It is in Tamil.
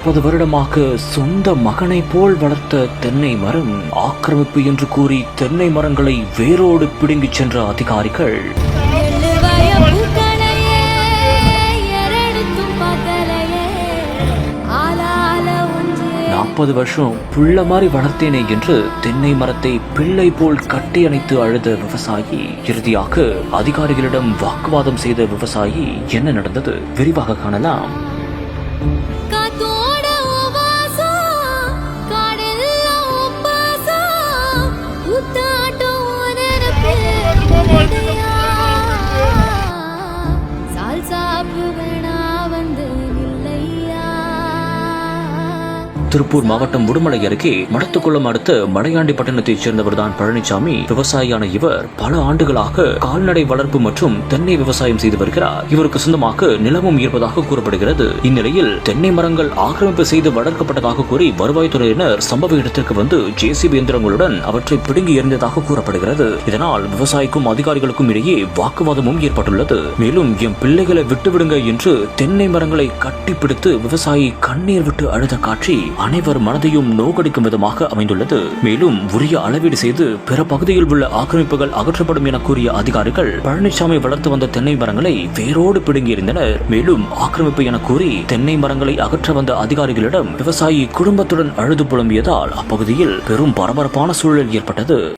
40 வருடமாக சொந்த மகனை போல் வளர்த்த தென்னை மரம் ஆக்கிரமிப்பு என்று கூறி தென்னை மரங்களை வேரோடு பிடுங்கிச் சென்ற அதிகாரிகள். 40 வருஷம் புள்ள மாதிரி வளர்த்தேனே என்று தென்னை மரத்தை பிள்ளை போல் கட்டி அணைத்து அழுத விவசாயி. இறுதியாக அதிகாரிகளிடம் வாக்குவாதம் செய்த விவசாயி. என்ன நடந்தது விரிவாக காணலாம். திருப்பூர் மாவட்டம் உடுமலை அருகே மடத்துக்குளம் அடுத்த மடையாண்டி பட்டணத்தைச் சேர்ந்தவர் தான் பழனிசாமி. விவசாயியான இவர் பல ஆண்டுகளாக கால்நடை வளர்ப்பு மற்றும் தென்னை விவசாயம் செய்து வருகிறார். இவருக்கு சொந்தமாக நிலமும் இருப்பதாக கூறப்படுகிறது. இந்நிலையில் தென்னை மரங்கள் ஆக்கிரமிப்பு செய்து வளர்க்கப்பட்டதாக கூறி வருவாய்த்துறையினர் சம்பவ இடத்திற்கு வந்து ஜேசிபி இயந்திரங்களுடன் அவற்றை பிடுங்கி எறிந்ததாக கூறப்படுகிறது. இதனால் விவசாயிக்கும் அதிகாரிகளுக்கும் இடையே வாக்குவாதமும் ஏற்பட்டுள்ளது. மேலும் எம் பிள்ளைகளை விட்டுவிடுங்க என்று தென்னை மரங்களை கட்டிப்பிடித்து விவசாயி கண்ணீர் விட்டு அழுத காட்சி அனைவர் மனதையும் நோக்கடிக்கும் விதமாக அமைந்துள்ளது. மேலும் உரிய அளவீடு செய்து பிற பகுதியில் உள்ள ஆக்கிரமிப்புகள் அகற்றப்படும் என கூறிய அதிகாரிகள் பழனிசாமி வளர்த்து வந்த தென்னை மரங்களை வேரோடு பிடுங்கி எறிந்தனர். மேலும் ஆக்கிரமிப்பு என கூறி தென்னை மரங்களை அகற்ற வந்த அதிகாரிகளிடம் விவசாயி குடும்பத்துடன் அழுது புலம்பியதால் அப்பகுதியில் பெரும் பரபரப்பான சூழல் ஏற்பட்டது.